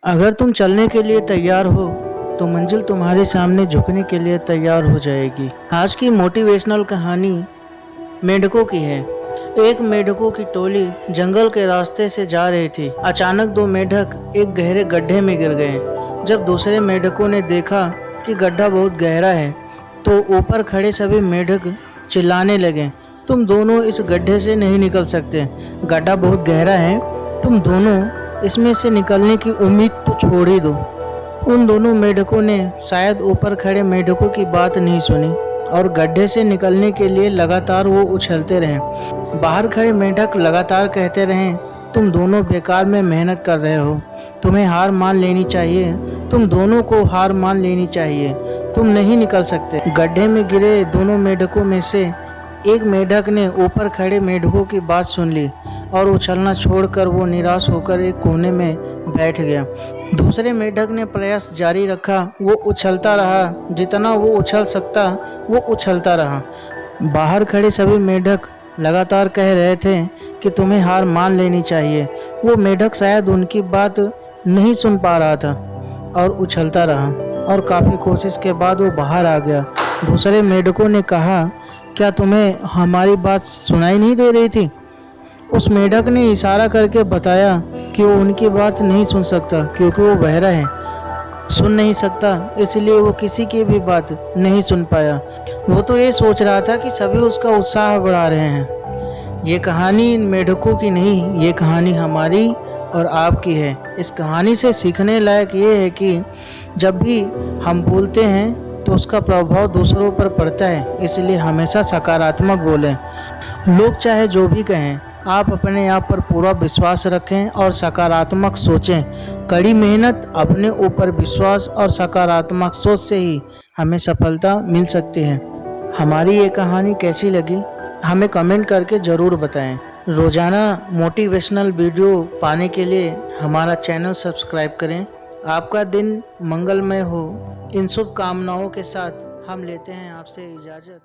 अगर तुम चलने के लिए तैयार हो तो मंजिल तुम्हारे सामने झुकने के लिए तैयार हो जाएगी। आज की मोटिवेशनल कहानी मेंढकों की है। एक मेंढकों की टोली जंगल के रास्ते से जा रही थी। अचानक दो मेंढक एक गहरे गड्ढे में गिर गए। जब दूसरे मेंढकों ने देखा कि गड्ढा बहुत गहरा है तो ऊपर खड़े सभी मेंढक चिल्लाने लगे, तुम दोनों इस गड्ढे से नहीं निकल सकते, गड्ढा बहुत गहरा है, तुम दोनों इसमें से निकलने की उम्मीद तो छोड़ ही दो। उन दोनों मेंढकों ने शायद ऊपर खड़े मेंढकों की बात नहीं सुनी और गड्ढे से निकलने के लिए लगातार वो उछलते रहे। बाहर खड़े मेंढक लगातार कहते रहे, तुम दोनों बेकार में मेहनत कर रहे हो, तुम्हें हार मान लेनी चाहिए, तुम दोनों को हार मान लेनी चाहिए, तुम नहीं निकल सकते। गड्ढे में गिरे दोनों मेंढकों में से एक मेंढक ने ऊपर खड़े मेंढकों की बात सुन ली और उछलना छोड़कर वो निराश होकर एक कोने में बैठ गया। दूसरे मेंढक ने प्रयास जारी रखा, वो उछलता रहा, जितना वो उछल सकता वो उछलता रहा। बाहर खड़े सभी मेंढक लगातार कह रहे थे कि तुम्हें हार मान लेनी चाहिए। वो मेंढक शायद उनकी बात नहीं सुन पा रहा था और उछलता रहा और काफ़ी कोशिश के बाद वो बाहर आ गया। दूसरे मेंढकों ने कहा, क्या तुम्हें हमारी बात सुनाई नहीं दे रही थी? उस मेंढक ने इशारा करके बताया कि वो उनकी बात नहीं सुन सकता क्योंकि वो बहरा है, सुन नहीं सकता, इसलिए वो किसी की भी बात नहीं सुन पाया। वो तो ये सोच रहा था कि सभी उसका उत्साह बढ़ा रहे हैं। ये कहानी इन मेंढकों की नहीं, ये कहानी हमारी और आपकी है। इस कहानी से सीखने लायक ये है कि जब भी हम बोलते हैं तो उसका प्रभाव दूसरों पर पड़ता है, इसलिए हमेशा सकारात्मक बोलें। लोग चाहे जो भी कहें, आप अपने आप पर पूरा विश्वास रखें और सकारात्मक सोचें। कड़ी मेहनत, अपने ऊपर विश्वास और सकारात्मक सोच से ही हमें सफलता मिल सकती है। हमारी ये कहानी कैसी लगी हमें कमेंट करके ज़रूर बताएं। रोज़ाना मोटिवेशनल वीडियो पाने के लिए हमारा चैनल सब्सक्राइब करें। आपका दिन मंगलमय हो। इन शुभकामनाओं के साथ हम लेते हैं आपसे इजाज़त।